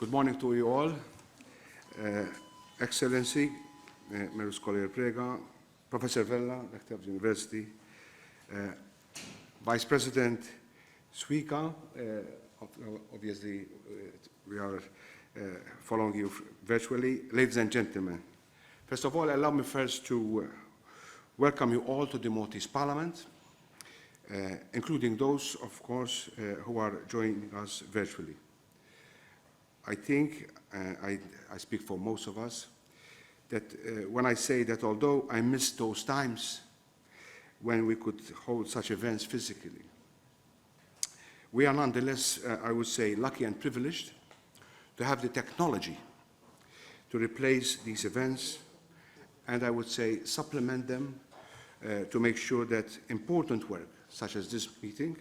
Good morning to you all. Excellency, Merus Collier Prega, Professor Vella, Rector of the University, Vice President Suika, obviously we are following you virtually. Ladies and gentlemen, first of all, allow me first to welcome you all to the Maltese Parliament, including those, of course, who are joining us virtually. I think, I speak for most of us, that when I say that although I miss those times when we could hold such events physically, we are nonetheless, I would say, lucky and privileged to have the technology to replace these events, and I would say supplement them to make sure that important work, such as this meeting,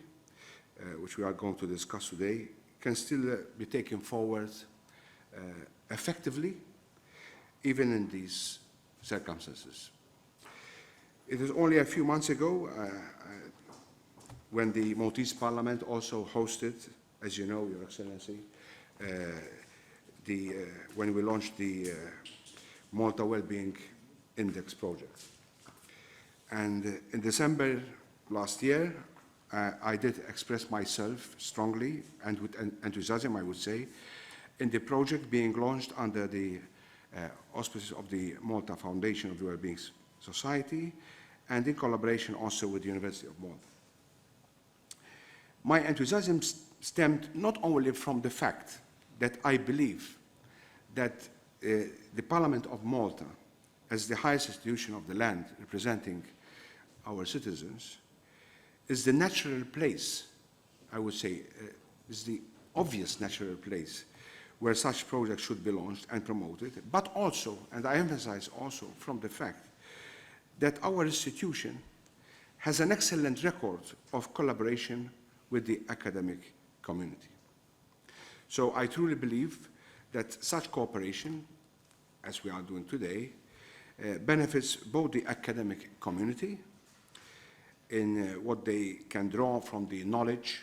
which we are going to discuss today, can still be taken forward effectively, even in these circumstances. It was only a few months ago when the Maltese Parliament also hosted, as you know, Your Excellency, when we launched the Malta Wellbeing Index project. And in December last year, I did express myself strongly and with enthusiasm, I would say, in the project being launched under the auspices of the Malta Foundation of the Wellbeing Society and in collaboration also with the University of Malta. My enthusiasm stemmed not only from the fact that I believe that the Parliament of Malta, as the highest institution of the land representing our citizens, is the natural place, I would say, is the obvious natural place where such projects should be launched and promoted, but also, and I emphasize also, from the fact that our institution has an excellent record of collaboration with the academic community. So I truly believe that such cooperation, as we are doing today, benefits both the academic community in what they can draw from the knowledge,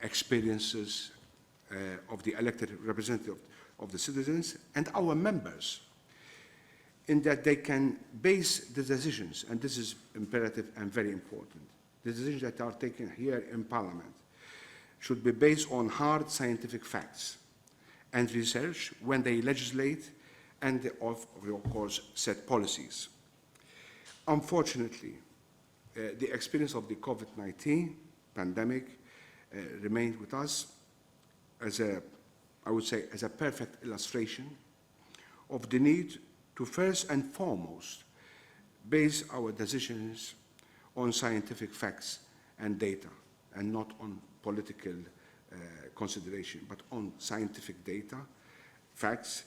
experiences of the elected representative of the citizens, and our members, in that they can base the decisions, and this is imperative and very important, the decisions that are taken here in Parliament should be based on hard scientific facts and research when they legislate and, of course, set policies. Unfortunately, the experience of the COVID-19 pandemic remained with us as I would say, as a perfect illustration of the need to first and foremost base our decisions on scientific facts and data, and not on political consideration, but on scientific data, facts,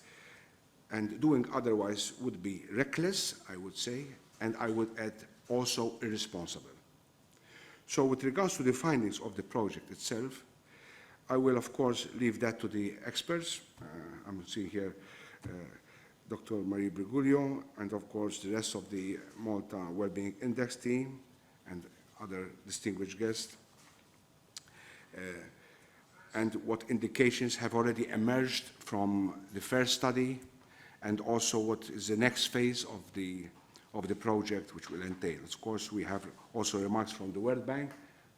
and doing otherwise would be reckless, I would say, and I would add also irresponsible. So with regards to the findings of the project itself, I will of course leave that to the experts. I'm seeing here Dr. Marie Briguglio and of course the rest of the Malta Wellbeing Index team and other distinguished guests. And what indications have already emerged from the first study, and also what is the next phase of the project, which will entail. Of course, we have also remarks from the World Bank.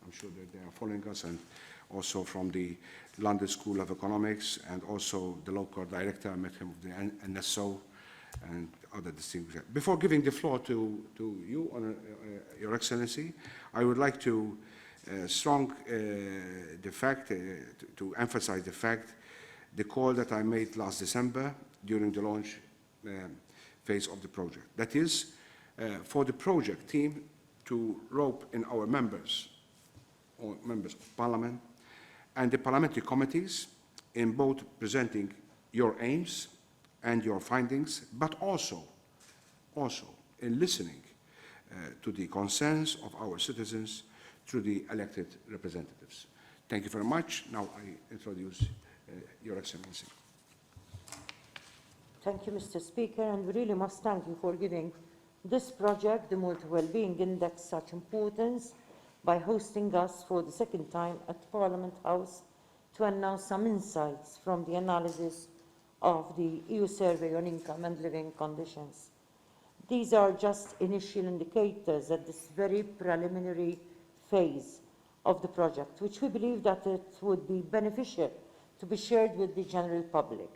I'm sure that they are following us, and also from the London School of Economics, and also the local director, I met him of the NSO, and other distinguished. Before giving the floor to you, Your Excellency, I would like to to emphasize the fact, the call that I made last December during the launch phase of the project. That is, for the project team to rope in our members, or members of Parliament, and the parliamentary committees in both presenting your aims and your findings, but also in listening to the concerns of our citizens through the elected representatives. Thank you very much. Now I introduce Your Excellency. Thank you, Mr. Speaker, and we really must thank you for giving this project, the Malta Wellbeing Index, such importance by hosting us for the second time at Parliament House to announce some insights from the analysis of the EU survey on income and living conditions. These are just initial indicators at this very preliminary phase of the project, which we believe that it would be beneficial to be shared with the general public.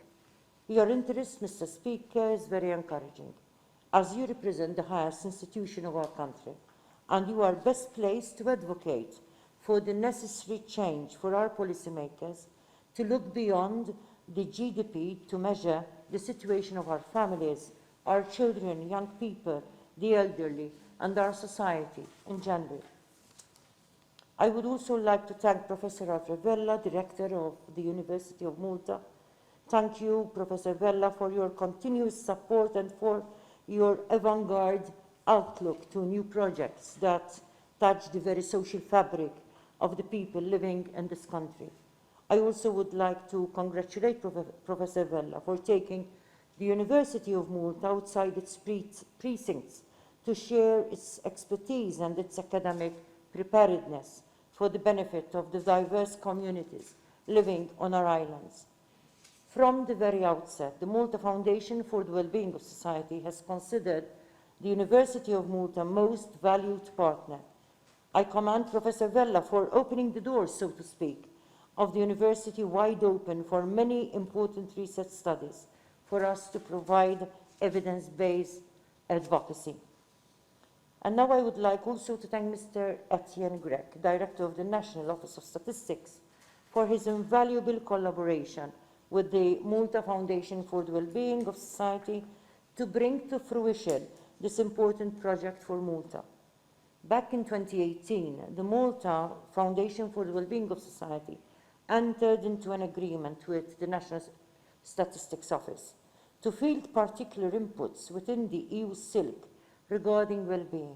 Your interest, Mr. Speaker, is very encouraging, as you represent the highest institution of our country, and you are best placed to advocate for the necessary change for our policymakers to look beyond the GDP to measure the situation of our families, our children, young people, the elderly, and our society in general. I would also like to thank Professor Alfred Vella, Director of the University of Malta. Thank you, Professor Vella, for your continuous support and for your avant-garde outlook to new projects that touch the very social fabric of the people living in this country. I also would like to congratulate Professor Vella for taking the University of Malta outside its precincts to share its expertise and its academic preparedness for the benefit of the diverse communities living on our islands. From the very outset, the Malta Foundation for the Wellbeing of Society has considered the University of Malta most valued partner. I commend Professor Vella for opening the doors, so to speak, of the university wide open for many important research studies for us to provide evidence-based advocacy. And now I would like also to thank Mr. Etienne Grech, Director of the National Office of Statistics, for his invaluable collaboration with the Malta Foundation for the Wellbeing of Society to bring to fruition this important project for Malta. Back in 2018, the Malta Foundation for the Wellbeing of Society entered into an agreement with the National Statistics Office to field particular inputs within the EU SILC regarding well-being.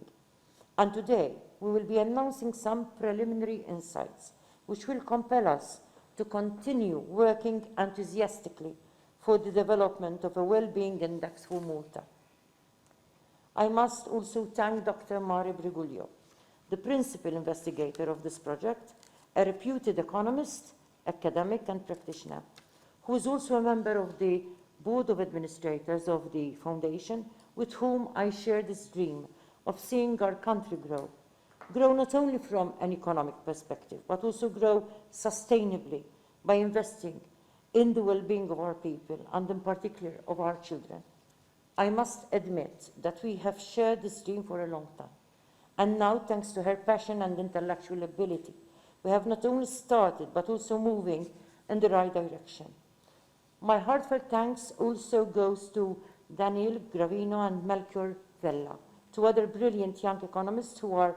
And today, we will be announcing some preliminary insights which will compel us to continue working enthusiastically for the development of a well-being index for Malta. I must also thank Dr. Mare Briguglio, the principal investigator of this project, a reputed economist, academic and practitioner, who is also a member of the Board of Administrators of the Foundation, with whom I share this dream of seeing our country grow not only from an economic perspective, but also grow sustainably by investing in the well-being of our people, and in particular of our children. I must admit that we have shared this dream for a long time, and now, thanks to her passion and intellectual ability, we have not only started, but also moving in the right direction. My heartfelt thanks also goes to Daniel Gravino and Melchior Vella, two other brilliant young economists who are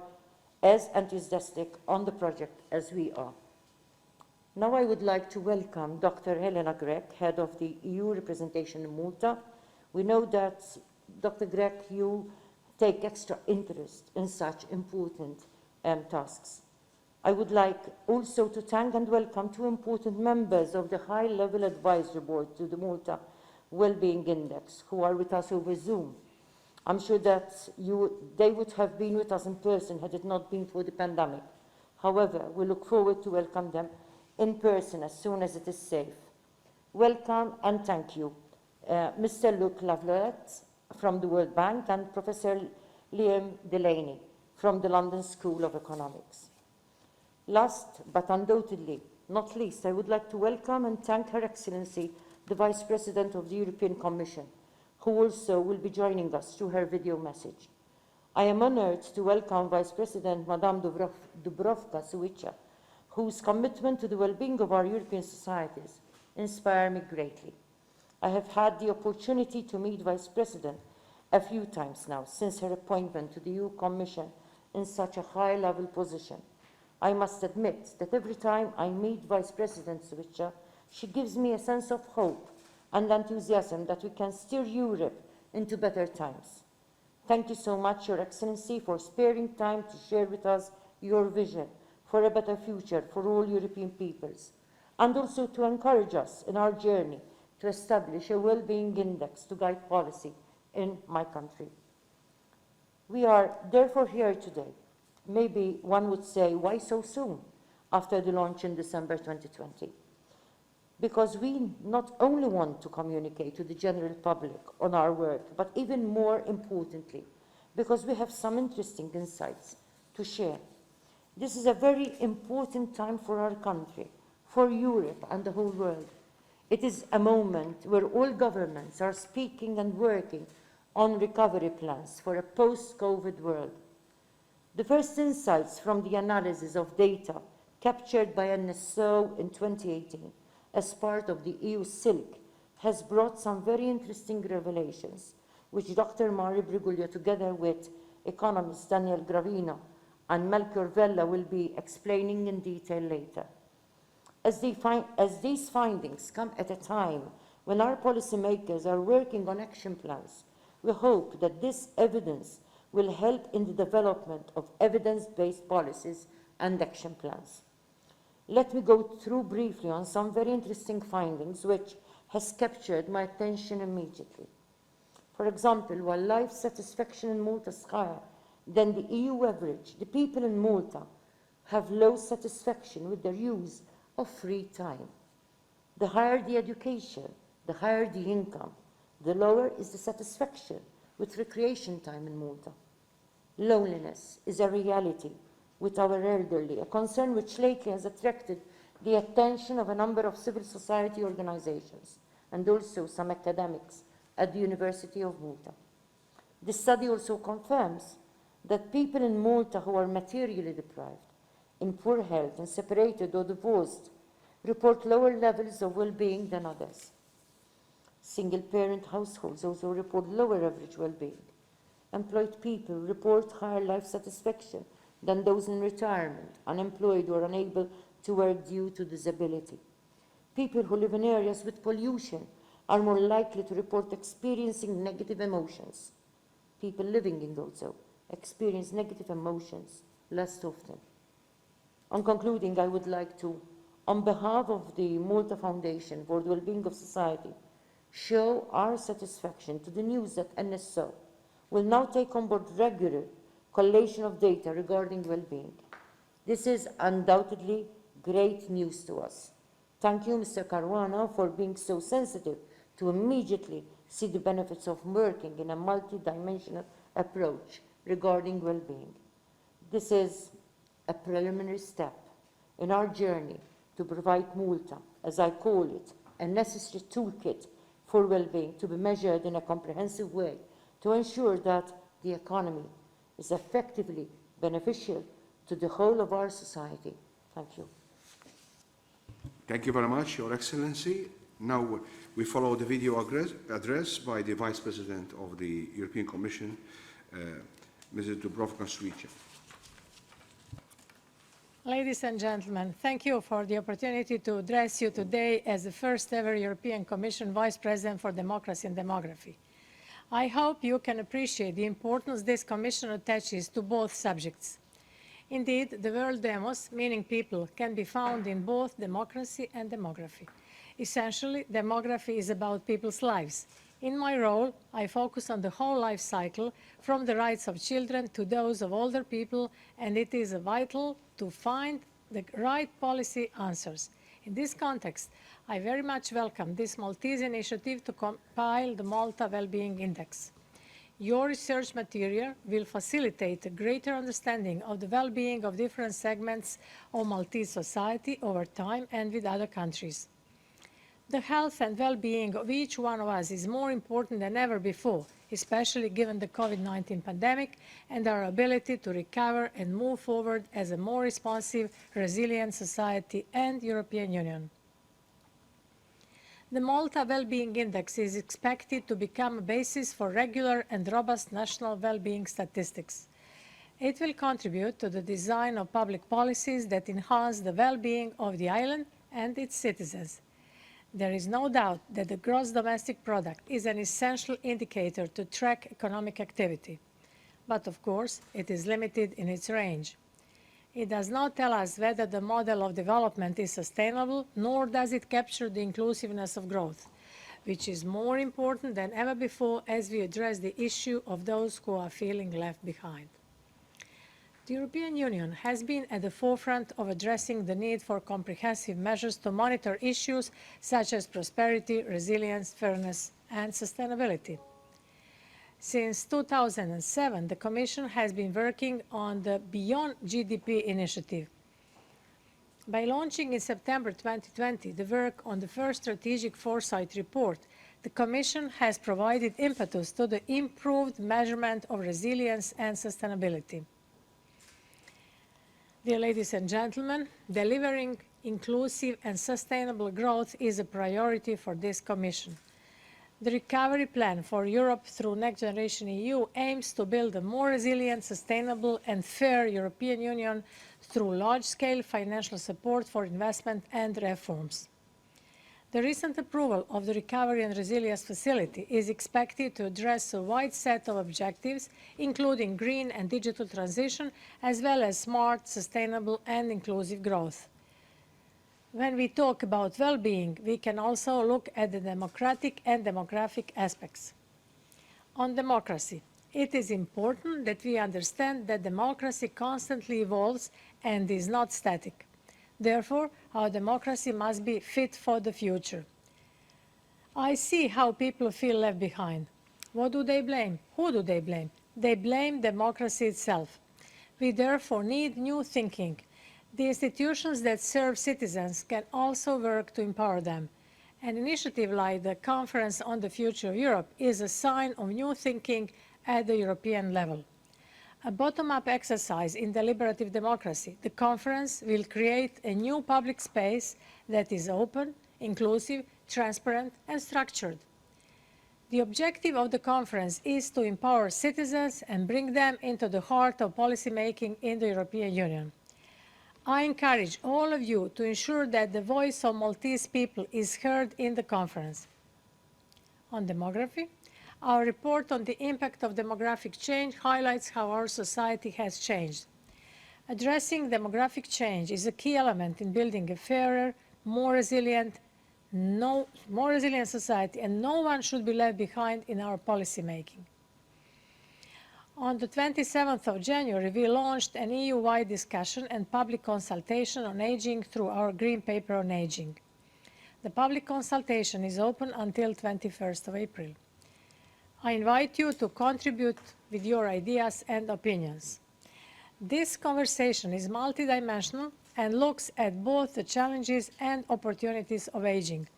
as enthusiastic on the project as we are. Now I would like to welcome Dr. Helena Grech, head of the EU representation in Malta. We know that, Dr. Grech, you take extra interest in such important tasks. I would like also to thank and welcome two important members of the high-level advisory board to the Malta Wellbeing Index, who are with us over Zoom. I'm sure that they would have been with us in person had it not been for the pandemic. However, we look forward to welcome them in person as soon as it is safe. Welcome and thank you, Mr. Luc Lavallette from the World Bank and Professor Liam Delaney from the London School of Economics. Last, but undoubtedly not least, I would like to welcome and thank Her Excellency, the Vice President of the European Commission, who also will be joining us through her video message. I am honored to welcome Vice President Madame Dubravka Suica, whose commitment to the well-being of our European societies inspire me greatly. I have had the opportunity to meet Vice President a few times now since her appointment to the EU Commission in such a high-level position. I must admit that every time I meet Vice President Suica, she gives me a sense of hope and enthusiasm that we can steer Europe into better times. Thank you so much, Your Excellency, for sparing time to share with us your vision for a better future for all European peoples, and also to encourage us in our journey to establish a well-being index to guide policy in my country. We are therefore here today. Maybe one would say, why so soon after the launch in December 2020? because we not only want to communicate to the general public on our work, but even more importantly, because we have some interesting insights to share. This is a very important time for our country, for Europe and the whole world. It is a moment where all governments are speaking and working on recovery plans for a post-COVID world. The first insights from the analysis of data captured by NSO in 2018 as part of the EU SILC has brought some very interesting revelations, which Dr. Mari Briguglio, together with economists Daniel Gravino and Melchior Vella, will be explaining in detail later. As these findings come at a time when our policymakers are working on action plans, we hope that this evidence will help in the development of evidence-based policies and action plans. Let me go through briefly on some very interesting findings which has captured my attention immediately. For example, while life satisfaction in Malta is higher than the EU average, the people in Malta have low satisfaction with their use of free time. The higher the education, the higher the income, the lower is the satisfaction with recreation time in Malta. Loneliness is a reality with our elderly, a concern which lately has attracted the attention of a number of civil society organizations and also some academics at the University of Malta. This study also confirms that people in Malta who are materially deprived, in poor health and separated or divorced report lower levels of well-being than others. Single-parent households also report lower average well-being. Employed people report higher life satisfaction than those in retirement, unemployed or unable to work due to disability. People who live in areas with pollution are more likely to report experiencing negative emotions. People living in those experience negative emotions less often. On concluding, I would like to, on behalf of the Malta Foundation for the Wellbeing of Society, show our satisfaction to the news that NSO will now take on board regular collation of data regarding well-being. This is undoubtedly great news to us. Thank you, Mr. Caruana, for being so sensitive to immediately see the benefits of working in a multidimensional approach regarding well-being. This is a preliminary step in our journey to provide Malta, as I call it, a necessary toolkit for well-being to be measured in a comprehensive way to ensure that the economy is effectively beneficial to the whole of our society. Thank you. Thank you very much, Your Excellency. Now we follow the video address by the Vice President of the European Commission, Mrs. Dubrovka-Suica. Ladies and gentlemen, thank you for the opportunity to address you today as the first ever European Commission Vice President for Democracy and Demography. I hope you can appreciate the importance this Commission attaches to both subjects. Indeed, the word demos, meaning people, can be found in both democracy and demography. Essentially, demography is about people's lives. In my role, I focus on the whole life cycle, from the rights of children to those of older people, and it is vital to find the right policy answers. In this context, I very much welcome this Maltese initiative to compile the Malta Wellbeing Index. Your research material will facilitate a greater understanding of the well-being of different segments of Maltese society over time and with other countries. The health and well-being of each one of us is more important than ever before, especially given the COVID-19 pandemic and our ability to recover and move forward as a more responsive, resilient society and European Union. The Malta Wellbeing Index is expected to become a basis for regular and robust national well-being statistics. It will contribute to the design of public policies that enhance the well-being of the island and its citizens. There is no doubt that the gross domestic product is an essential indicator to track economic activity. But of course, it is limited in its range. It does not tell us whether the model of development is sustainable, nor does it capture the inclusiveness of growth, which is more important than ever before as we address the issue of those who are feeling left behind. the European Union has been at the forefront of addressing the need for comprehensive measures to monitor issues such as prosperity, resilience, fairness, and sustainability. Since 2007, the Commission has been working on the Beyond GDP initiative. By launching in September 2020 the work on the first strategic foresight report, the Commission has provided impetus to the improved measurement of resilience and sustainability. Dear ladies and gentlemen, delivering inclusive and sustainable growth is a priority for this Commission. The Recovery Plan for Europe through Next Generation EU aims to build a more resilient, sustainable and fair European Union through large-scale financial support for investment and reforms. The recent approval of the Recovery and Resilience Facility is expected to address a wide set of objectives, including green and digital transition, as well as smart, sustainable and inclusive growth. When we talk about well-being, we can also look at the democratic and demographic aspects. On democracy, it is important that we understand that democracy constantly evolves and is not static. Therefore, our democracy must be fit for the future. I see how people feel left behind. What do they blame? Who do they blame? They blame democracy itself. We therefore need new thinking. The institutions that serve citizens can also work to empower them. An initiative like the Conference on the Future of Europe is a sign of new thinking at the European level. A bottom-up exercise in deliberative democracy, the conference will create a new public space that is open, inclusive, transparent and structured. The objective of the conference is to empower citizens and bring them into the heart of policymaking in the European Union. I encourage all of you to ensure that the voice of Maltese people is heard in the conference. On demography, our report on the impact of demographic change highlights how our society has changed. Addressing demographic change is a key element in building a fairer, more resilient society, and no one should be left behind in our policy making. On the 27th of January, we launched an EU-wide discussion and public consultation on aging through our Green Paper on Aging. The public consultation is open until 21st of April. I invite you to contribute with your ideas and opinions. This conversation is multidimensional and looks at both the challenges and opportunities of aging.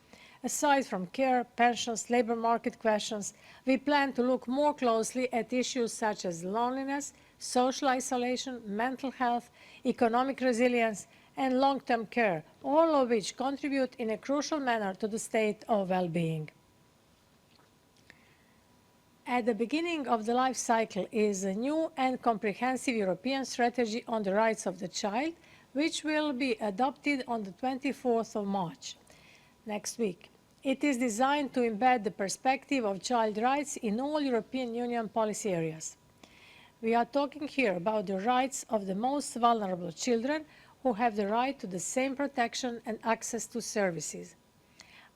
Aside from care, pensions, labor market questions, we plan to look more closely at issues such as loneliness, social isolation, mental health, economic resilience, and long-term care, all of which contribute in a crucial manner to the state of well-being. At the beginning of the life cycle is a new and comprehensive European strategy on the rights of the child, which will be adopted on the 24th of March, next week. It is designed to embed the perspective of child rights in all European Union policy areas. We are talking here about the rights of the most vulnerable children who have the right to the same protection and access to services.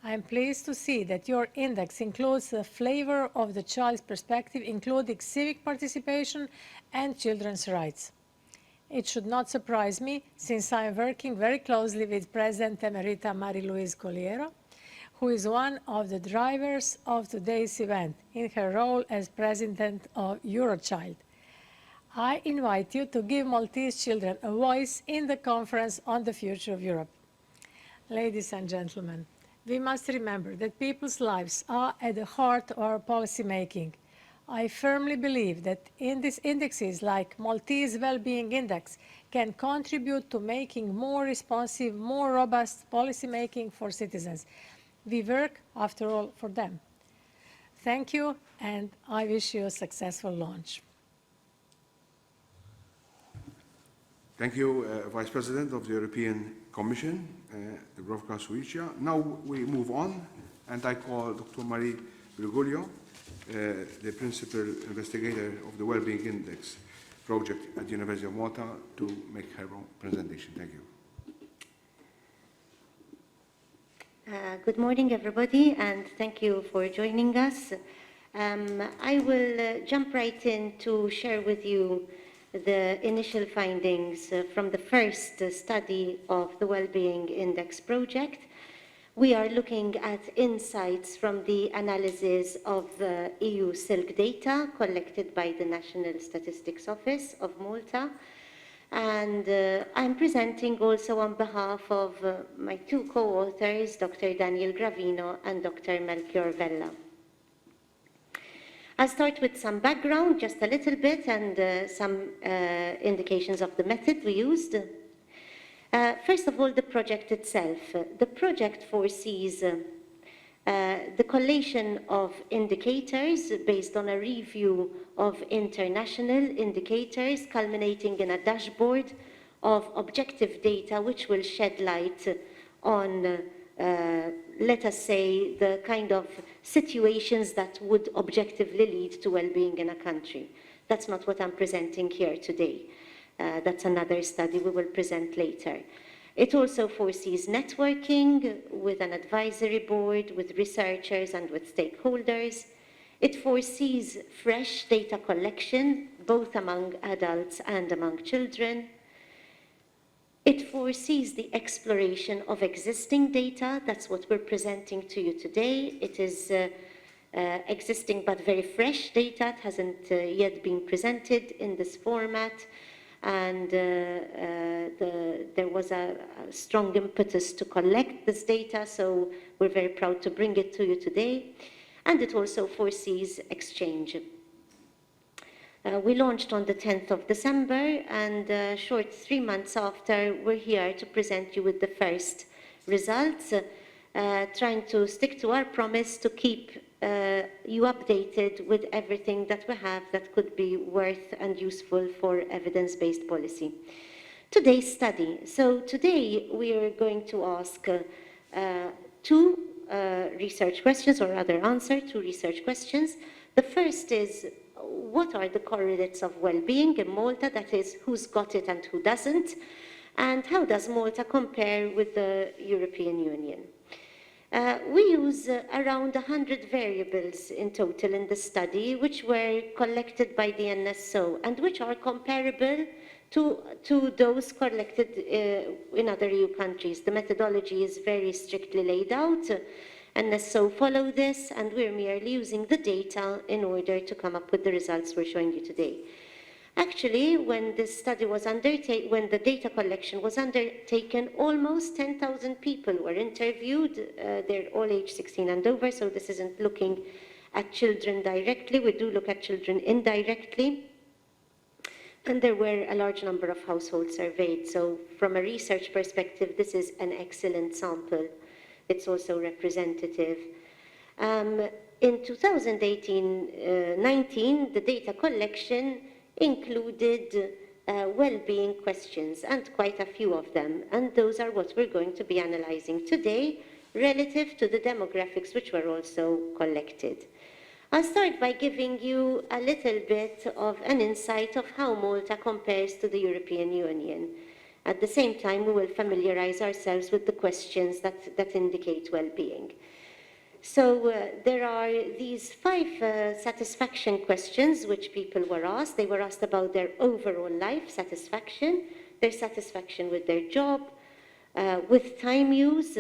I am pleased to see that your index includes the flavor of the child's perspective, including civic participation and children's rights. It should not surprise me, since I am working very closely with President Emerita Marie-Louise Colliero, who is one of the drivers of today's event in her role as President of Eurochild. I invite you to give Maltese children a voice in the Conference on the Future of Europe. Ladies and gentlemen, we must remember that people's lives are at the heart of our policy making. I firmly believe that indexes like Maltese Wellbeing Index can contribute to making more responsive, more robust policy making for citizens. We work, after all, for them. Thank you, and I wish you a successful launch. Thank you, Vice President of the European Commission, Dubravka Suicia. Now we move on, and I call Dr. Marie Bergoglio, the Principal Investigator of the Wellbeing Index project at the University of Malta, to make her presentation. Thank you. Good morning, everybody, and thank you for joining us. I will jump right in to share with you the initial findings from the first study of the Wellbeing Index project. We are looking at insights from the analysis of EU SILC data collected by the National Statistics Office of Malta. And I'm presenting also on behalf of my two co-authors, Dr. Daniel Gravino and Dr. Melchior Vella. I'll start with some background, just a little bit, and some indications of the method we used. First of all, the project itself. The project foresees the collation of indicators based on a review of international indicators, culminating in a dashboard of objective data which will shed light on let us say, the kind of situations that would objectively lead to well-being in a country. That's not what I'm presenting here today. That's another study we will present later. It also foresees networking with an advisory board, with researchers and with stakeholders. It foresees fresh data collection, both among adults and among children. It foresees the exploration of existing data. That's what we're presenting to you today. It is existing but very fresh data. It hasn't yet been presented in this format. And there was a strong impetus to collect this data, so we're very proud to bring it to you today. And it also foresees exchange. We launched on the 10th of December, and short 3 months after, we're here to present you with the first results, trying to stick to our promise to keep you updated with everything that we have that could be worth and useful for evidence-based policy. Today's study. So today we are going to ask two research questions, or rather answer two research questions. The first is, what are the correlates of well-being in Malta? That is, who's got it and who doesn't? And how does Malta compare with the European Union? We use around 100 variables in total in the study, which were collected by the NSO and which are comparable to those collected in other EU countries. The methodology is very strictly laid out, NSO follow this, and we're merely using the data in order to come up with the results we're showing you today. Actually, when this study was undertaken, when the data collection was undertaken, almost 10,000 people were interviewed. They're all age 16 and over, so this isn't looking at children directly. We do look at children indirectly. And there were a large number of households surveyed. So from a research perspective, this is an excellent sample. It's also representative. In 2018-19, the data collection included well-being questions, and quite a few of them. And those are what we're going to be analyzing today, relative to the demographics which were also collected. I'll start by giving you a little bit of an insight of how Malta compares to the European Union. At the same time, we will familiarize ourselves with the questions that indicate well-being. So there are these 5 satisfaction questions which people were asked. They were asked about their overall life satisfaction, their satisfaction with their job, with time use,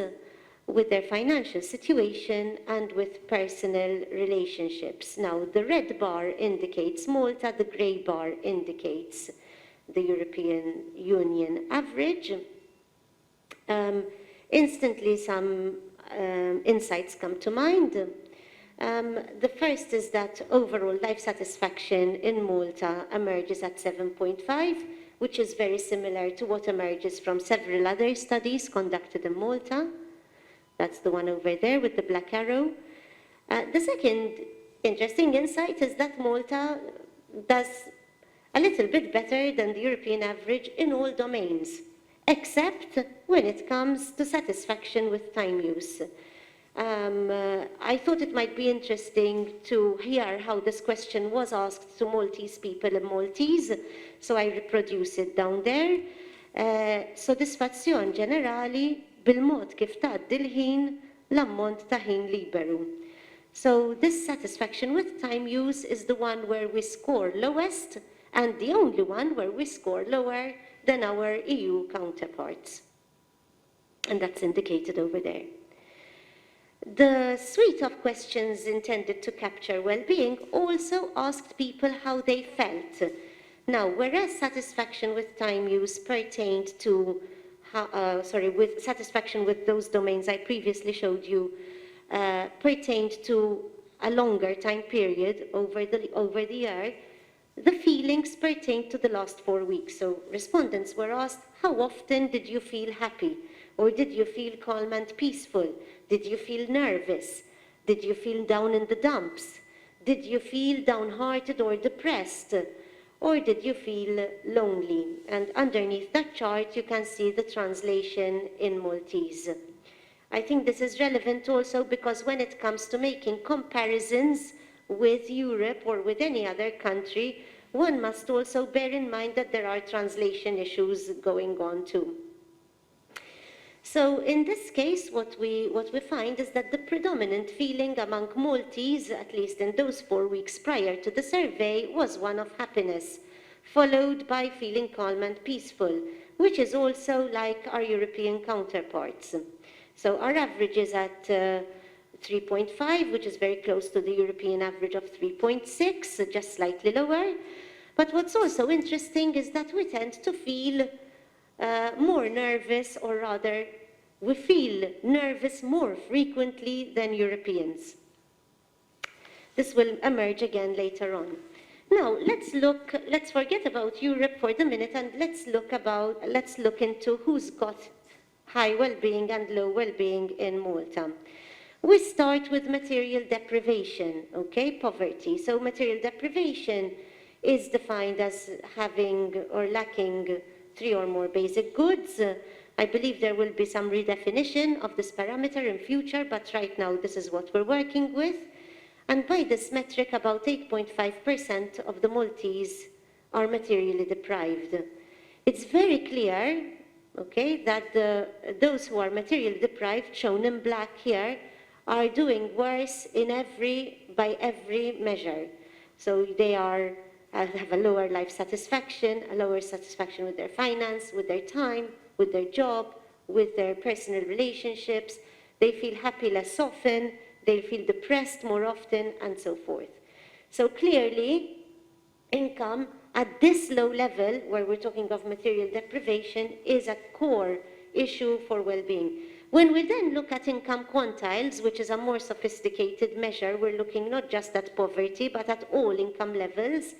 with their financial situation, and with personal relationships. Now, the red bar indicates Malta, the grey bar indicates the European Union average. Instantly, some insights come to mind. The first is that overall life satisfaction in Malta emerges at 7.5, which is very similar to what emerges from several other studies conducted in Malta. That's the one over there with the black arrow. The second interesting insight is that Malta does a little bit better than the European average in all domains, except when it comes to satisfaction with time use. I thought it might be interesting to hear how this question was asked to Maltese people in Maltese, so I reproduce it down there. Sodisfazzjon ġenerali bil-mod kif tgħaddi l-ħin l-ammont ta' ħin liberu. So this satisfaction with time use is the one where we score lowest and the only one where we score lower than our EU counterparts. And that's indicated over there. The suite of questions intended to capture well-being also asked people how they felt. Now, whereas satisfaction with time use pertained to, with satisfaction with those domains I previously showed you, pertained to a longer time period over the year, the feelings pertained to the last 4 weeks. So respondents were asked, how often did you feel happy? Or did you feel calm and peaceful? Did you feel nervous? Did you feel down in the dumps? Did you feel downhearted or depressed? Or did you feel lonely? And underneath that chart, you can see the translation in Maltese. I think this is relevant also because when it comes to making comparisons with Europe or with any other country, one must also bear in mind that there are translation issues going on too. So in this case, what we find is that the predominant feeling among Maltese, at least in those 4 weeks prior to the survey, was one of happiness, followed by feeling calm and peaceful, which is also like our European counterparts. So our average is at 3.5, which is very close to the European average of 3.6, just slightly lower. But what's also interesting is that we tend to feel more nervous, or rather, we feel nervous more frequently than Europeans. This will emerge again later on. Now, let's forget about Europe for the minute and let's look into who's got high well-being and low well-being in Malta. We start with material deprivation, okay, poverty. So material deprivation is defined as having or lacking 3 or more basic goods. I believe there will be some redefinition of this parameter in future, but right now this is what we're working with. And by this metric, about 8.5% of the Maltese are materially deprived. It's very clear, okay, that those who are materially deprived, shown in black here, are doing worse by every measure. So they have a lower life satisfaction, a lower satisfaction with their finance, with their time, with their job, with their personal relationships. They feel happy less often, they feel depressed more often, and so forth. So clearly, income at this low level, where we're talking of material deprivation, is a core issue for well-being. When we then look at income quantiles, which is a more sophisticated measure, we're looking not just at poverty, but at all income levels,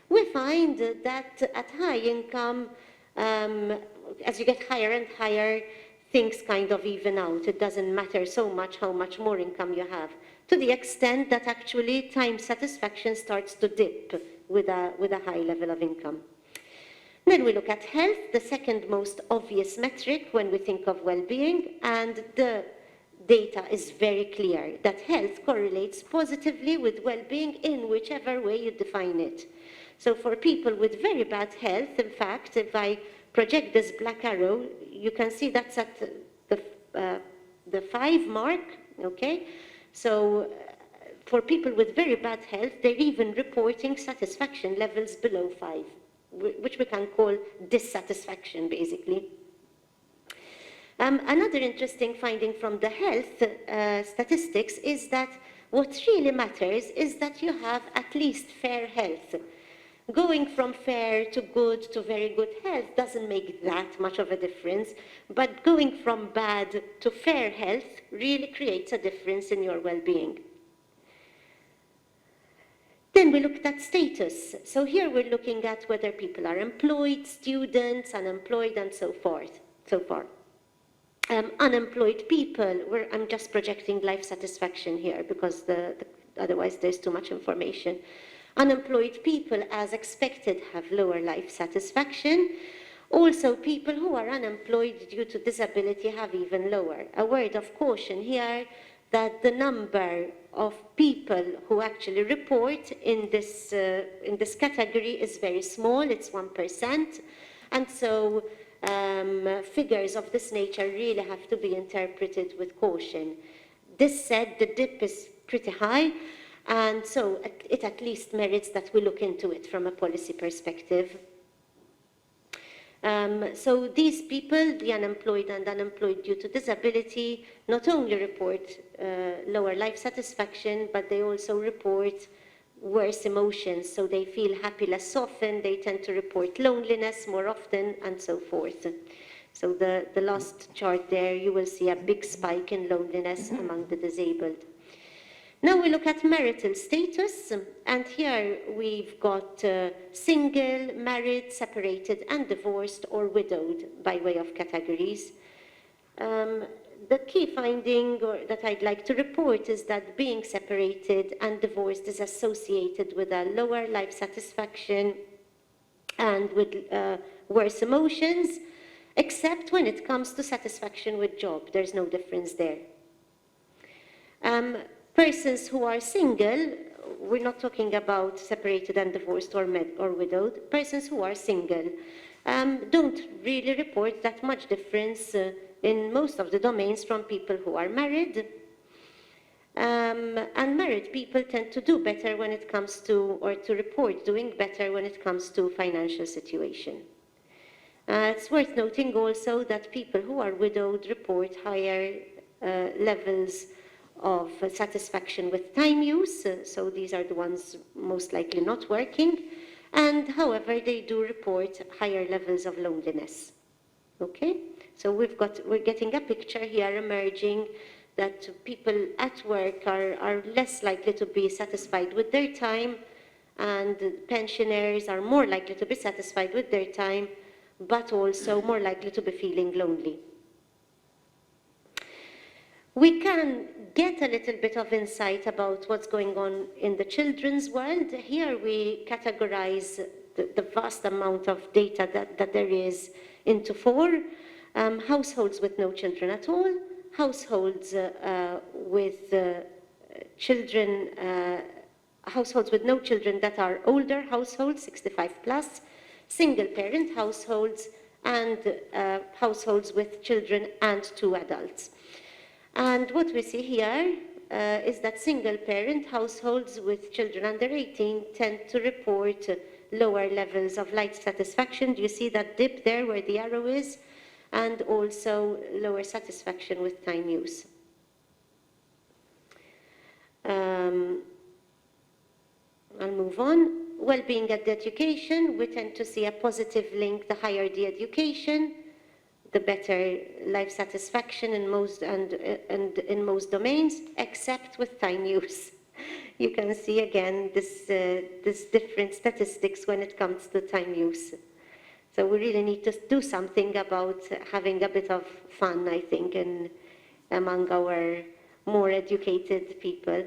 we find that at high income, as you get higher and higher, things kind of even out. It doesn't matter so much how much more income you have, to the extent that actually time satisfaction starts to dip with a high level of income. Then we look at health, the second most obvious metric when we think of well-being, and the data is very clear that health correlates positively with well-being in whichever way you define it. So for people with very bad health, in fact, if I project this black arrow, you can see that's at the 5 mark, okay? So for people with very bad health, they're even reporting satisfaction levels below 5, which we can call dissatisfaction, basically. Another interesting finding from the health statistics is that what really matters is that you have at least fair health. Going from fair to good to very good health doesn't make that much of a difference, but going from bad to fair health really creates a difference in your well-being. Then we looked at status. So here we're looking at whether people are employed, students, unemployed, and so forth. Unemployed people, I'm just projecting life satisfaction here because otherwise there's too much information. Unemployed people, as expected, have lower life satisfaction. Also, people who are unemployed due to disability have even lower. A word of caution here that the number of people who actually report in this category is very small, it's 1%. And so figures of this nature really have to be interpreted with caution. This said, the dip is pretty high. And so it at least merits that we look into it from a policy perspective. So these people, the unemployed and unemployed due to disability, not only report lower life satisfaction, but they also report worse emotions. So they feel happy less often, they tend to report loneliness more often, and so forth. So the last chart there, you will see a big spike in loneliness among the disabled. Now we look at marital status, and here we've got single, married, separated, and divorced or widowed by way of categories. The key finding that I'd like to report is that being separated and divorced is associated with a lower life satisfaction and with worse emotions, except when it comes to satisfaction with job. There's no difference there. Persons who are single, we're not talking about separated and divorced or widowed, persons who are single don't really report that much difference in most of the domains from people who are married. And married people tend to do better when it comes to, or to report doing better when it comes to financial situation. It's worth noting also that people who are widowed report higher levels of satisfaction with time use, so these are the ones most likely not working, and however they do report higher levels of loneliness. Okay, so we're getting a picture here emerging that people at work are less likely to be satisfied with their time, and pensioners are more likely to be satisfied with their time, but also more likely to be feeling lonely. We can get a little bit of insight about what's going on in the children's world. Here we categorize the vast amount of data that there is into four: households with no children at all, households with children, households with no children that are older households, 65 plus, single parent households, and households with children and 2 adults. And what we see here is that single-parent households with children under 18 tend to report lower levels of life satisfaction. Do you see that dip there where the arrow is? And also lower satisfaction with time use. I'll move on. Well-being and education, we tend to see a positive link. The higher the education, the better life satisfaction in most and in most domains, except with time use. You can see again this different statistics when it comes to time use. So we really need to do something about having a bit of fun, I think, among our more educated people.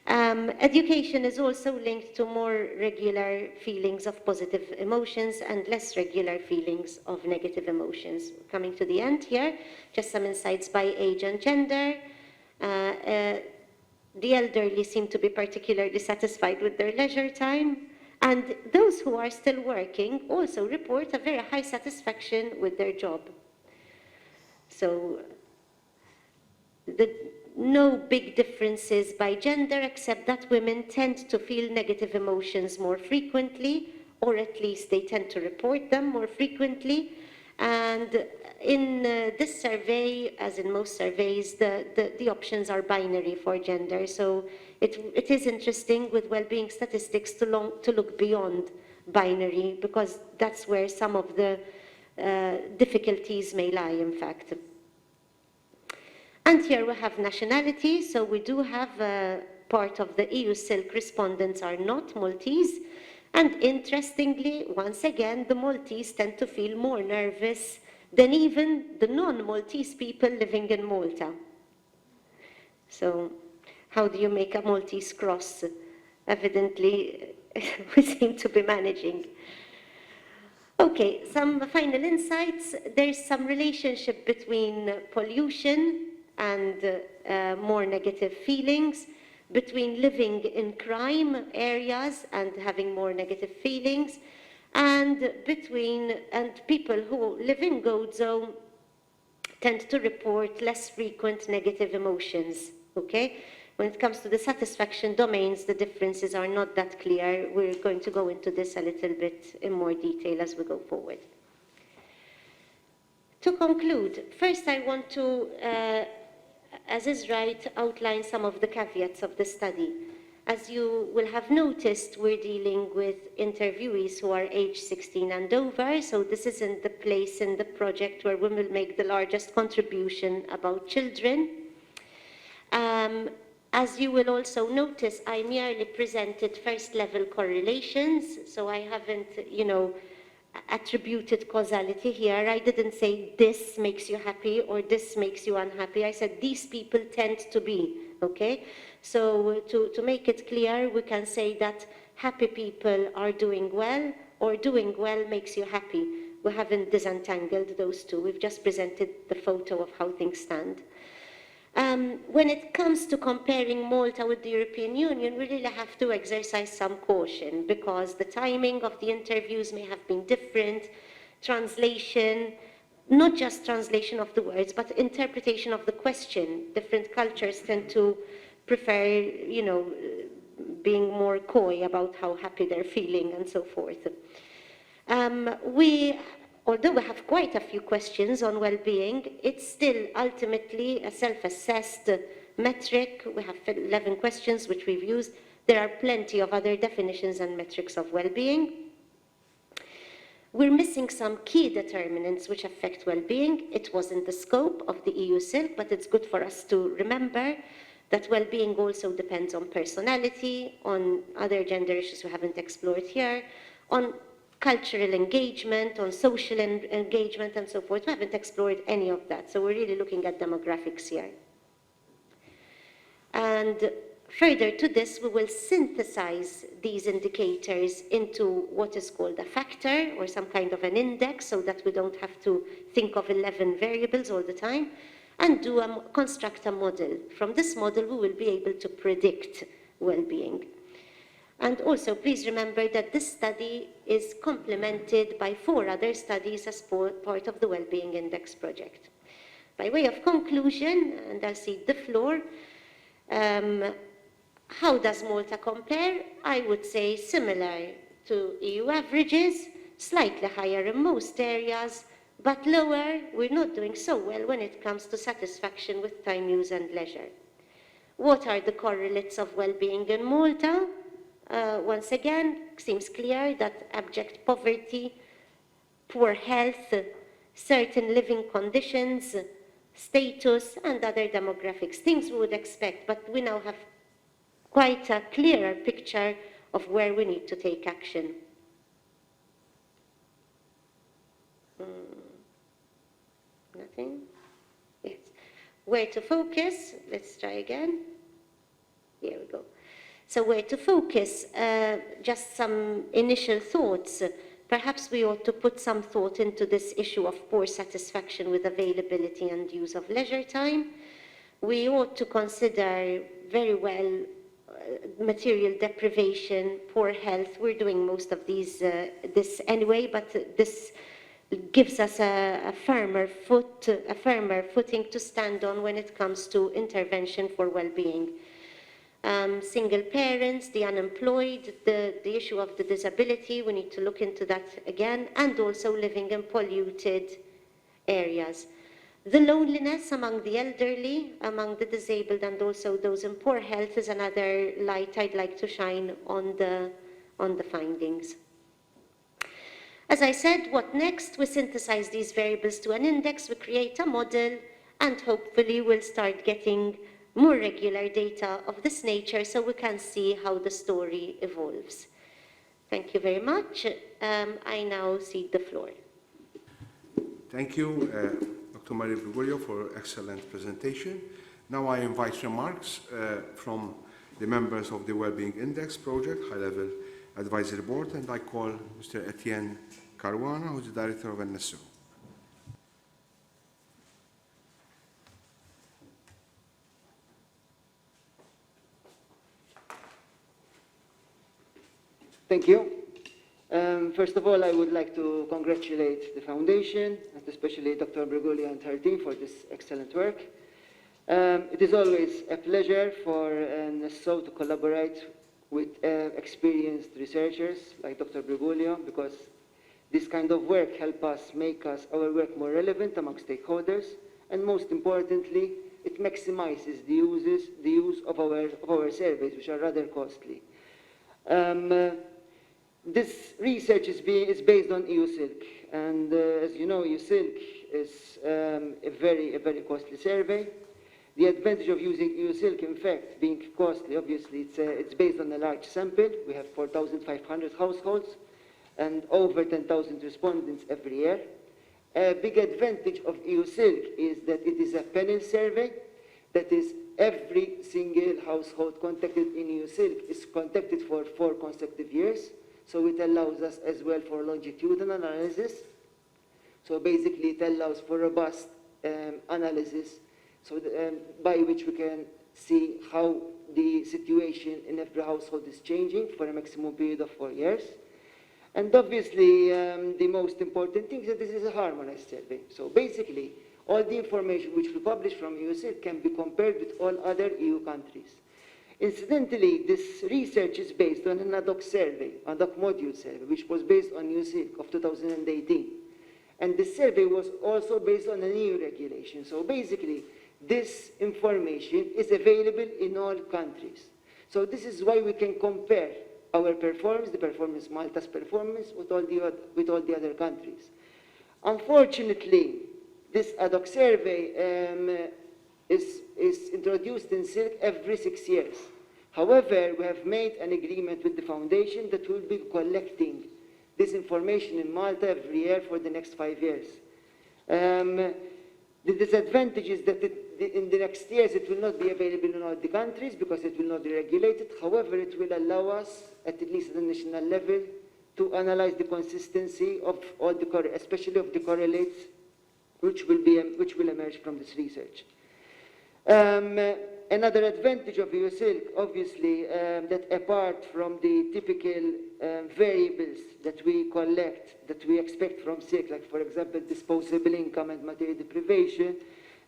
Education is also linked to more regular feelings of positive emotions and less regular feelings of negative emotions. Coming to the end here, just some insights by age and gender. The elderly seem to be particularly satisfied with their leisure time, and those who are still working also report a very high satisfaction with their job. So no big differences by gender, except that women tend to feel negative emotions more frequently, or at least they tend to report them more frequently. And in this survey, as in most surveys, the options are binary for gender. So it is interesting with well-being statistics to look beyond binary, because that's where some of the difficulties may lie, in fact. And here we have nationality, so we do have part of the EU Silk respondents are not Maltese, and interestingly, once again, the Maltese tend to feel more nervous than even the non-Maltese people living in Malta. So how do you make a Maltese cross? Evidently, we seem to be managing. Okay, some final insights. There's some relationship between pollution and more negative feelings, between living in crime areas and having more negative feelings, and people who live in Gozo tend to report less frequent negative emotions. Okay, When it comes to the satisfaction domains, the differences are not that clear. We're going to go into this a little bit in more detail as we go forward. To conclude, first I want to, as is right, outline some of the caveats of the study. As you will have noticed, we're dealing with interviewees who are age 16 and over, so this isn't the place in the project where we will make the largest contribution about children. As you will also notice, I merely presented first-level correlations, so I haven't, attributed causality here. I didn't say this makes you happy or this makes you unhappy. I said these people tend to be, okay? So to make it clear, we can say that happy people are doing well, or doing well makes you happy. We haven't disentangled those two. We've just presented the photo of how things stand. When it comes to comparing Malta with the European Union, we really have to exercise some caution because the timing of the interviews may have been different, translation, not just translation of the words, but interpretation of the question. Different cultures tend to prefer, being more coy about how happy they're feeling and so forth. Although we have quite a few questions on well-being, it's still ultimately a self-assessed metric. We have 11 questions which we've used. There are plenty of other definitions and metrics of well-being. We're missing some key determinants which affect well-being. It wasn't the scope of the EU SILC, but it's good for us to remember that well-being also depends on personality, on other gender issues we haven't explored here, on cultural engagement, on social engagement, and so forth. We haven't explored any of that, so we're really looking at demographics here. And further to this, we will synthesize these indicators into what is called a factor, or some kind of an index, so that we don't have to think of 11 variables all the time, and construct a model. From this model, we will be able to predict well-being. And also, please remember that this study is complemented by 4 other studies as part of the Wellbeing Index project. By way of conclusion, and I'll cede the floor, how does Malta compare? I would say similar to EU averages, slightly higher in most areas, but lower, we're not doing so well when it comes to satisfaction with time, use, and leisure. What are the correlates of well-being in Malta? Once again, seems clear that abject poverty, poor health, certain living conditions, status, and other demographics, things we would expect, but we now have quite a clearer picture of where we need to take action. Nothing? Yes. Where to focus? Let's try again. Here we go. So where to focus? Just some initial thoughts. Perhaps we ought to put some thought into this issue of poor satisfaction with availability and use of leisure time. We ought to consider very well material deprivation, poor health. We're doing most of this anyway, but this gives us a firmer footing to stand on when it comes to intervention for well-being. Single parents, the unemployed, the issue of the disability, we need to look into that again, and also living in polluted areas. The loneliness among the elderly, among the disabled, and also those in poor health is another light I'd like to shine on the findings. As I said, what next? We synthesize these variables to an index, we create a model, and hopefully we'll start getting more regular data of this nature so we can see how the story evolves. Thank you very much. I now cede the floor. Thank you, Dr. Maria Virgulio, for excellent presentation. Now I invite remarks from the members of the Wellbeing Index Project, High-Level Advisory Board, and I call Mr. Etienne Caruana, who is the Director of NSO. Thank you. First of all, I would like to congratulate the Foundation, and especially Dr. Virgulio and her team for this excellent work. It is always a pleasure for NSO to collaborate with experienced researchers like Dr. Brigulio, because this kind of work helps make our work more relevant among stakeholders, and most importantly, it maximizes the use of our surveys, which are rather costly. This research is based on EU-SILC, and as you know, EU-SILC is a very costly survey. The advantage of using EU-SILC, in fact, being costly, obviously, it's based on a large sample. We have 4,500 households and over 10,000 respondents every year. A big advantage of EU-SILC is that it is a panel survey. That is, every single household contacted in EU-SILC is contacted for 4 consecutive years. So it allows us as well for longitudinal analysis. So basically, it allows for robust analysis, so by which we can see how the situation in every household is changing for a maximum period of 4 years. And obviously, the most important thing is that this is a harmonized survey. So basically, all the information which we publish from EU-SILC can be compared with all other EU countries. Incidentally, this research is based on an ad hoc survey, ad hoc module survey, which was based on EU-SILC of 2018. And the survey was also based on an EU regulation. So basically, this information is available in all countries. So this is why we can compare our performance, the performance, Malta's performance, with all the other countries. Unfortunately, this ad hoc survey is introduced in SILC every 6 years. However, we have made an agreement with the foundation that will be collecting this information in Malta every year for the next 5 years. The disadvantage is that in the next years it will not be available in all the countries because it will not be regulated. However, it will allow us, at least at the national level, to analyze the consistency of all the, especially of the correlates which will emerge from this research. Another advantage of EU-SILC, obviously, that apart from the typical variables that we collect, that we expect from SILC, like for example, disposable income and material deprivation,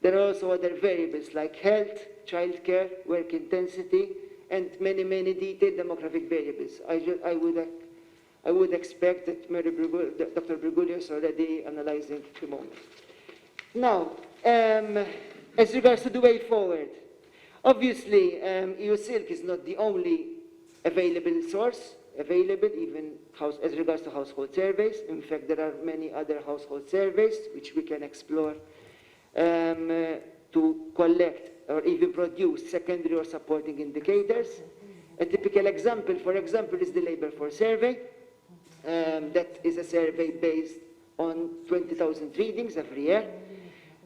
there are also other variables like health, childcare, work intensity, and many detailed demographic variables. I would expect that Dr. Brigulio is already analyzing at the moment. Now, as regards to the way forward, obviously, EU-SILC is not the only available source, even as regards to household surveys. In fact, there are many other household surveys which we can explore to collect or even produce secondary or supporting indicators. A typical example, for example, is the labor force survey. That is a survey based on 20,000 readings every year.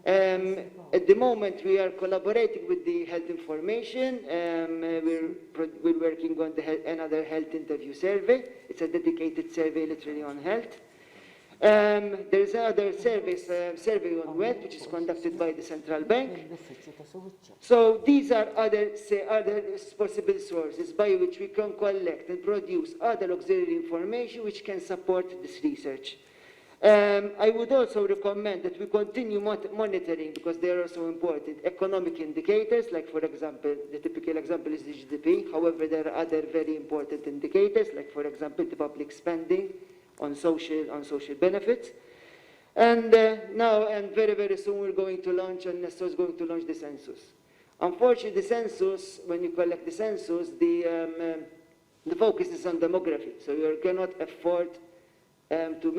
At the moment, we are collaborating with the health information. We're working on another health interview survey. It's a dedicated survey literally on health. There is another survey on wealth, which is conducted by the central bank. So these are other possible sources by which we can collect and produce other auxiliary information which can support this research. I would also recommend that we continue monitoring, because they are also important, economic indicators, like for example, the typical example is the GDP. However, there are other very important indicators, like for example, the public spending on social benefits. And now, and very soon, we're going to launch, and NSO is going to launch the census. Unfortunately, the census, when you collect the census, the focus is on demography, so you cannot afford to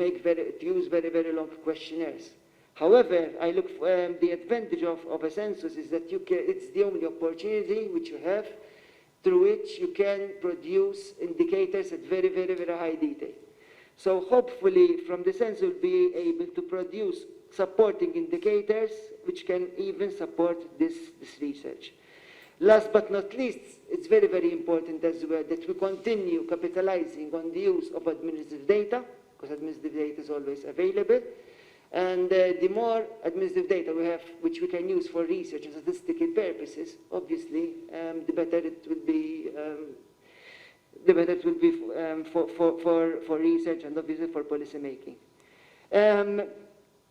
use very long questionnaires. However, I look for the advantage of a census is that it's the only opportunity which you have through which you can produce indicators at very high detail. So hopefully from the census we'll be able to produce supporting indicators which can even support this research. Last but not least, it's very important as well that we continue capitalizing on the use of administrative data, because administrative data is always available. And the more administrative data we have, which we can use for research and statistical purposes, obviously, the better it will be. For research and obviously for policy making.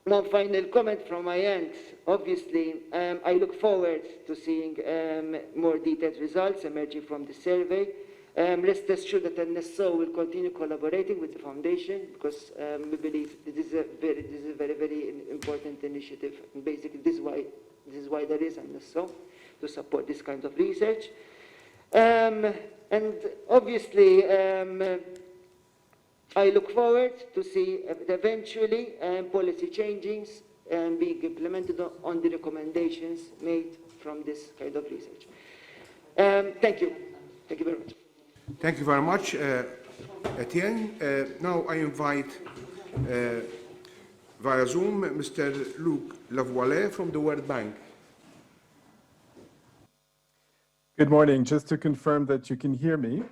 One final comment from my end. Obviously, I look forward to seeing more detailed results emerging from the survey. Rest assured that NSO will continue collaborating with the foundation because we believe this is a very important initiative. And basically, this is why there is NSO, to support this kind of research. And obviously, I look forward to see eventually policy changes being implemented on the recommendations made from this kind of research. Thank you. Thank you very much. Thank you very much, Etienne. Now I invite via Zoom Mr. Luc Lavoie from the World Bank. Good morning. Just to confirm that you can hear me.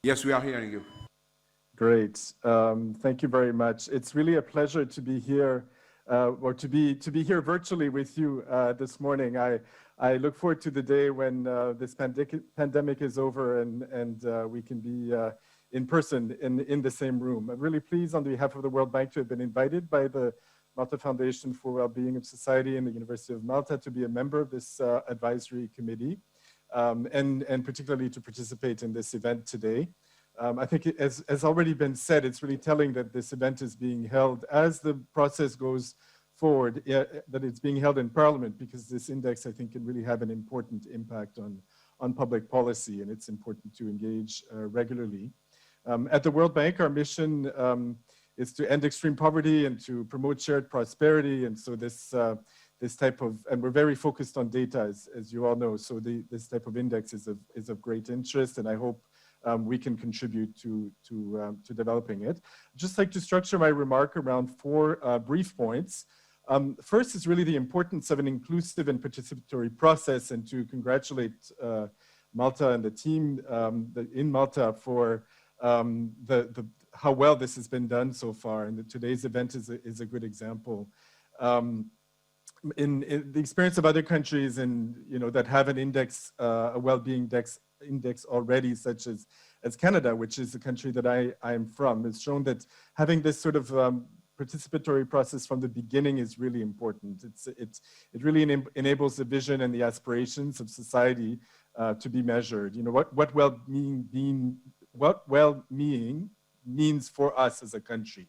Yes, we are hearing you. Great. Thank you very much. It's really a pleasure to be here, or to be here virtually with you this morning. I look forward to the day when this pandemic is over and we can be in person in the same room. I'm really pleased on behalf of the World Bank to have been invited by the Malta Foundation for Wellbeing of Society and the University of Malta to be a member of this advisory committee, and particularly to participate in this event today. I think as already been said, it's really telling that this event is being held as the process goes forward, that it's being held in Parliament, because this index, I think, can really have an important impact on public policy, and it's important to engage regularly. At the World Bank, our mission is to end extreme poverty and to promote shared prosperity, and so this type of, and we're very focused on data, as you all know, so this type of index is of great interest, and I hope we can contribute to developing it. I'd just like to structure my remark around 4 brief points. First is really the importance of an inclusive and participatory process, and to congratulate Malta and the team in Malta for how well this has been done so far, and today's event is a good example. In the experience of other countries, and that have an index, a well-being index already, such as Canada, which is the country that I am from, has shown that having this sort of participatory process from the beginning is really important. It really enables the vision and the aspirations of society to be measured. What well-being means for us as a country.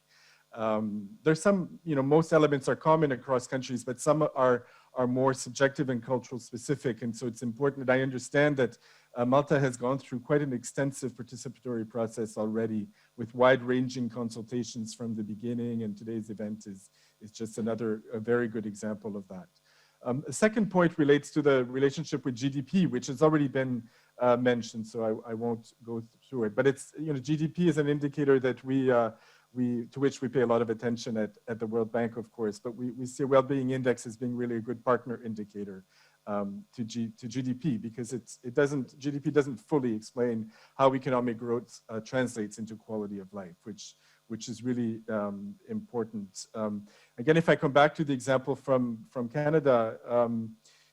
There's some, most elements are common across countries, but some are more subjective and cultural specific. And so it's important that I understand that Malta has gone through quite an extensive participatory process already, with wide-ranging consultations from the beginning, and today's event is just a very good example of that. A second point relates to the relationship with GDP, which has already been mentioned, so I won't go through it. But it's, GDP is an indicator that to which we pay a lot of attention at the World Bank, of course, but we see a well-being index as being really a good partner indicator to GDP, because GDP doesn't fully explain how economic growth translates into quality of life, which is really important. Again, if I come back to the example from Canada,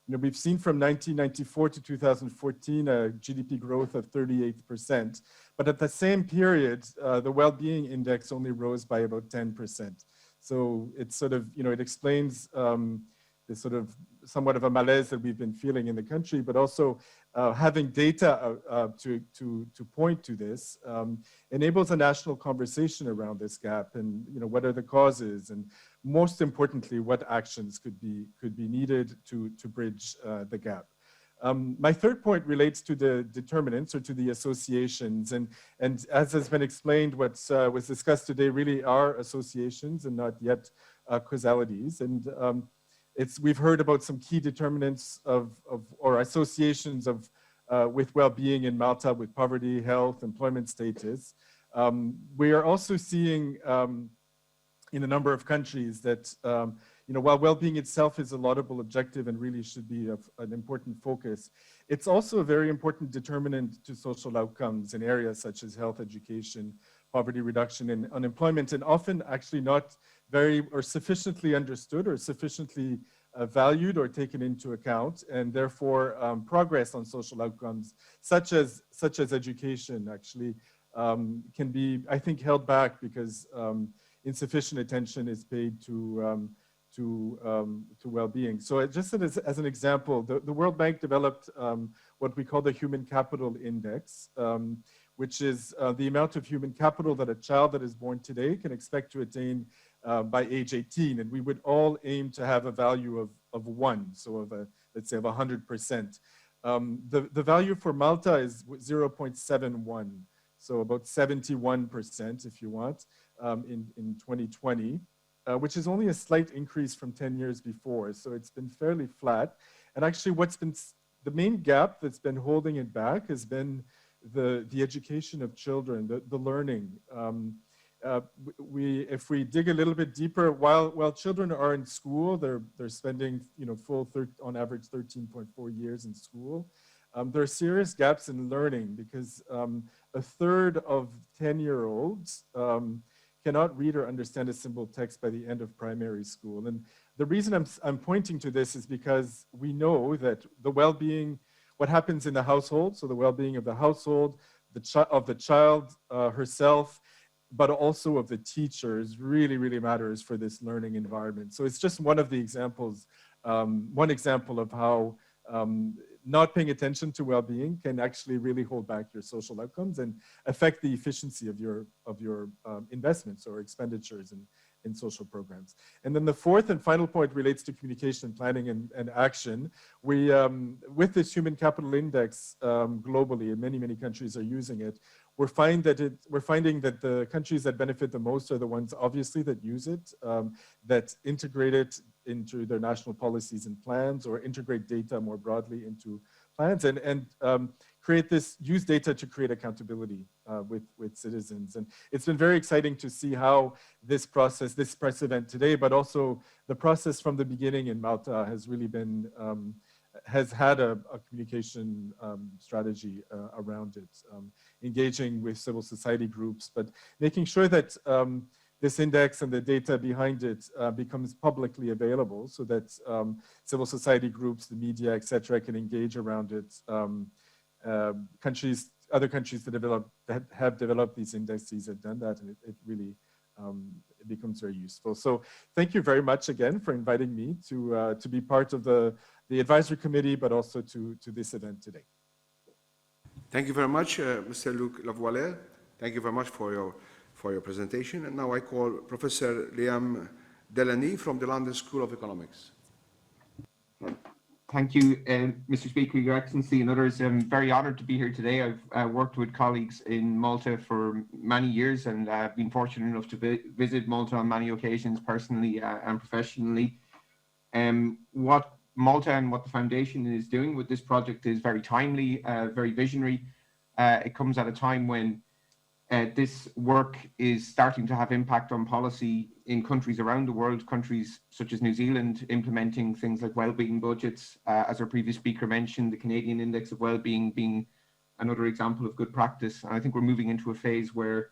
we've seen from 1994 to 2014 a GDP growth of 38%, but at the same period, the well-being index only rose by about 10%. So it's sort of, it explains this sort of somewhat of a malaise that we've been feeling in the country, but also having data to point to this enables a national conversation around this gap, and what are the causes, and most importantly, what actions could be needed to bridge the gap. My third point relates to the determinants, or to the associations, and as has been explained, what was discussed today really are associations and not yet causalities. And we've heard about some key determinants or associations with well-being in Malta, with poverty, health, employment status. We are also seeing in a number of countries that while well-being itself is a laudable objective and really should be an important focus, it's also a very important determinant to social outcomes in areas such as health, education, poverty reduction, and unemployment, and often actually not very or sufficiently understood or sufficiently valued or taken into account, and therefore progress on social outcomes such as education actually can be, I think, held back because insufficient attention is paid to well-being. So just as an example, the World Bank developed what we call the Human Capital Index, which is the amount of human capital that a child that is born today can expect to attain by age 18. And we would all aim to have a value of 1, so of let's say of 100%. The value for Malta is 0.71, so about 71% if you want, in 2020. Which is only a slight increase from 10 years before. So it's been fairly flat. And actually what's been the main gap that's been holding it back has been the education of children, the learning. If we dig a little bit deeper, while children are in school, they're spending on average 13.4 years in school. There are serious gaps in learning because a third of 10-year-olds cannot read or understand a simple text by the end of primary school. And the reason I'm pointing to this is because we know that the well-being, what happens in the household, so the well-being of the household, of the child herself, but also of the teachers really, really matters for this learning environment. So it's just one of the examples, one example of how not paying attention to well-being can actually really hold back your social outcomes and affect the efficiency of your investments or expenditures in social programs. And then the fourth and final point relates to communication, planning, and action. We, with this Human Capital Index globally, and many countries are using it, we're finding that the countries that benefit the most are the ones, obviously, that use it, that integrate it into their national policies and plans, or integrate data more broadly into plans, and use data to create accountability with citizens. And it's been very exciting to see how this process, this press event today, but also the process from the beginning in Malta has really been, has had a communication strategy around it, engaging with civil society groups, but making sure that this index and the data behind it becomes publicly available so that civil society groups, the media, etc., can engage around it. Other countries that have developed these indexes have done that, and it really it becomes very useful. So thank you very much again for inviting me to be part of the advisory committee, but also to this event today. Thank you very much, Mr. Luc Lavoisier. Thank you very much for your presentation. And now I call Professor Liam Delaney from the London School of Economics. Thank you, Mr. Speaker, Your Excellency, and others. I'm very honoured to be here today. I've worked with colleagues in Malta for many years, and I've been fortunate enough to visit Malta on many occasions, personally and professionally. What Malta and what the Foundation is doing with this project is very timely, very visionary. It comes at a time when this work is starting to have impact on policy in countries around the world, countries such as New Zealand implementing things like wellbeing budgets. As our previous speaker mentioned, the Canadian Index of Wellbeing being another example of good practice. And I think we're moving into a phase where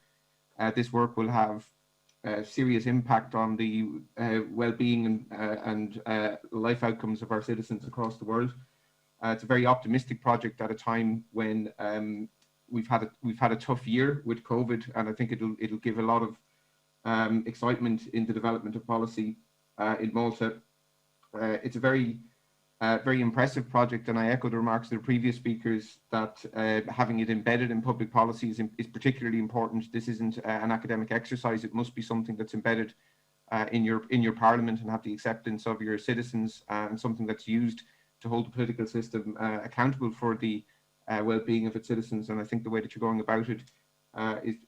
this work will have serious impact on the well-being and life outcomes of our citizens across the world. It's a very optimistic project at a time when we've had a tough year with COVID, and I think it'll give a lot of excitement in the development of policy in Malta. It's a very impressive project, and I echo the remarks of the previous speakers that having it embedded in public policy is particularly important. This isn't an academic exercise. It must be something that's embedded in your parliament and have the acceptance of your citizens, and something that's used to hold the political system accountable for the well-being of its citizens. And I think the way that you're going about it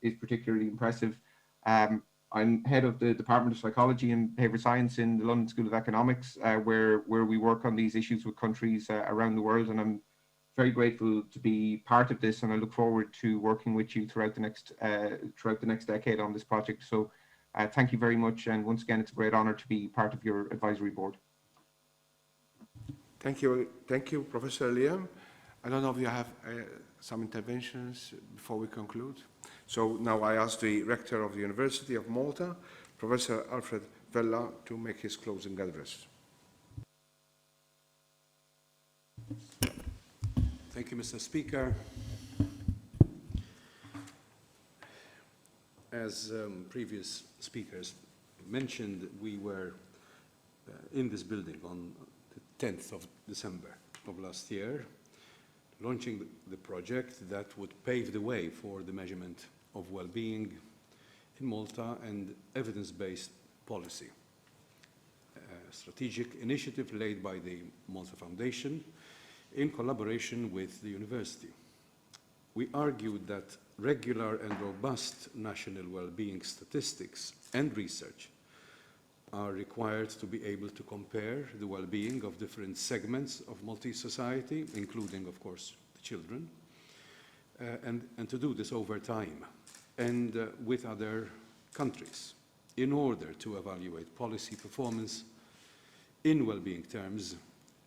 is particularly impressive. I'm head of the Department of Psychology and Behaviour Science in the London School of Economics, where we work on these issues with countries around the world, and I'm very grateful to be part of this, and I look forward to working with you throughout the next decade on this project. So thank you very much, and once again, it's a great honour to be part of your advisory board. Thank you, Professor Liam. I don't know if you have some interventions before we conclude. So now I ask the Rector of the University of Malta, Professor Alfred Vella, to make his closing address. Thank you, Mr. Speaker. As previous speakers mentioned, we were in this building on the 10th of December of last year, launching the project that would pave the way for the measurement of well-being in Malta and evidence-based policy. A strategic initiative led by the Malta Foundation in collaboration with the university. We argued that regular and robust national well-being statistics and research are required to be able to compare the well-being of different segments of Maltese society, including, of course, the children, and to do this over time and with other countries in order to evaluate policy performance in well-being terms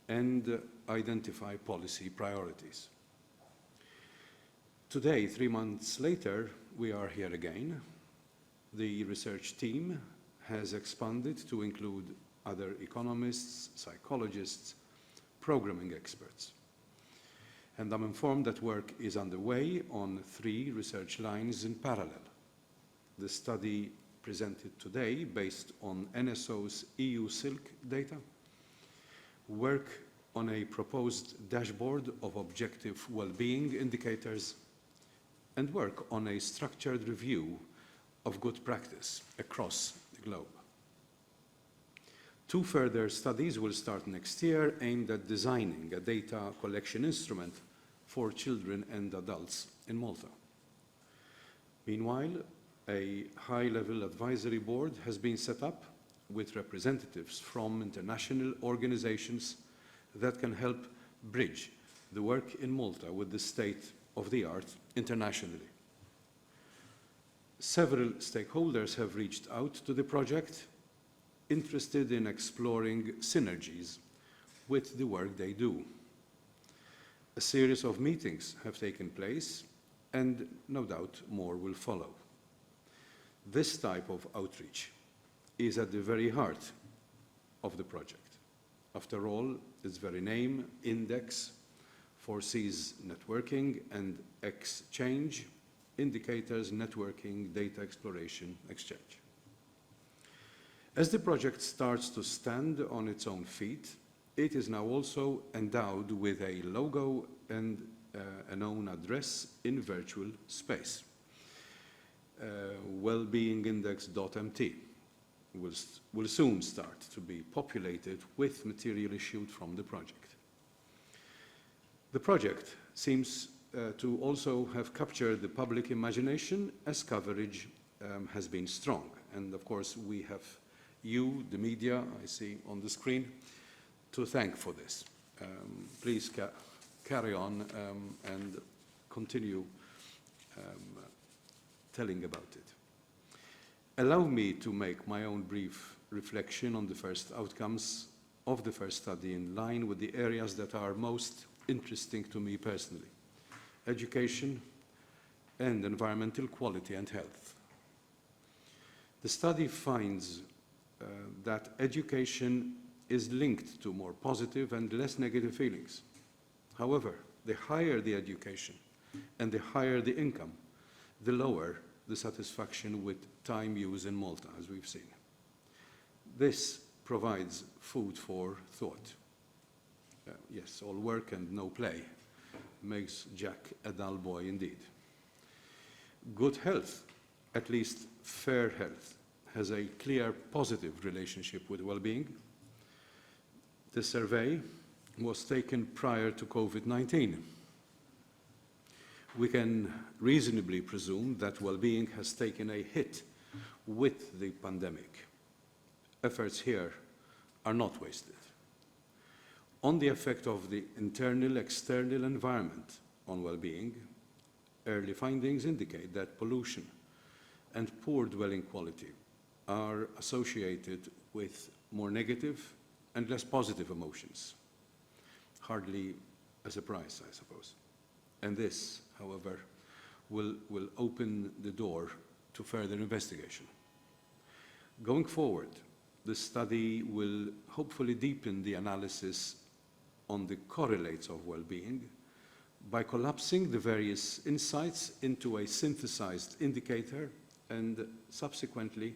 and identify policy priorities. Today, 3 months later, we are here again. The research team has expanded to include other economists, psychologists, programming experts. And I'm informed that work is underway on 3 research lines in parallel. The study presented today, based on NSO's EU Silk data, work on a proposed dashboard of objective well-being indicators, and work on a structured review of good practice across the globe. 2 further studies will start next year aimed at designing a data collection instrument for children and adults in Malta. Meanwhile, a high-level advisory board has been set up with representatives from international organizations that can help bridge the work in Malta with the state-of-the-art internationally. Several stakeholders have reached out to the project, interested in exploring synergies with the work they do. A series of meetings have taken place, and no doubt more will follow. This type of outreach is at the very heart of the project. After all, its very name, Index, foresees networking and exchange, indicators, networking, data exploration, exchange. As the project starts to stand on its own feet, it is now also endowed with a logo and a known address in virtual space. Wellbeingindex.mt will soon start to be populated with material issued from the project. The project seems to also have captured the public imagination as coverage has been strong. And of course, we have you, the media, I see on the screen, to thank for this. Please carry on and continue telling about it. Allow me to make my own brief reflection on the first outcomes of the first study in line with the areas that are most interesting to me personally: education and environmental quality and health. The study finds that education is linked to more positive and less negative feelings. However, the higher the education and the higher the income, the lower the satisfaction with time use in Malta, as we've seen. This provides food for thought. Yes, all work and no play makes Jack a dull boy indeed. Good health, at least fair health, has a clear positive relationship with well-being. The survey was taken prior to COVID-19. We can reasonably presume that well-being has taken a hit with the pandemic. Efforts here are not wasted. On the effect of the internal-external environment on well-being, early findings indicate that pollution and poor dwelling quality are associated with more negative and less positive emotions. Hardly a surprise, I suppose. And this, however, will open the door to further investigation. Going forward, the study will hopefully deepen the analysis on the correlates of well-being by collapsing the various insights into a synthesized indicator and subsequently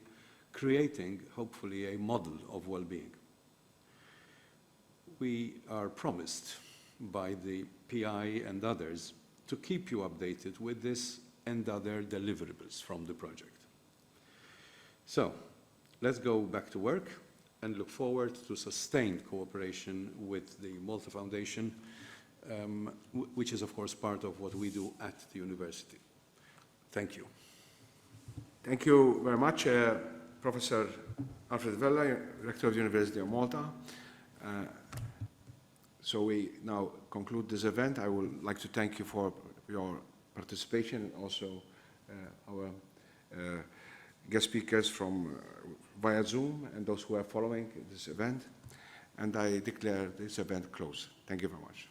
creating, hopefully, a model of well-being. We are promised by the PI and others to keep you updated with this and other deliverables from the project. So, let's go back to work and look forward to sustained cooperation with the Malta Foundation, which is, of course, part of what we do at the university. Thank you. Thank you very much, Professor Alfred Vella, Rector of the University of Malta. So we now conclude this event. I would like to thank you for your participation, and also our guest speakers from via Zoom and those who are following this event. And I declare this event closed. Thank you very much.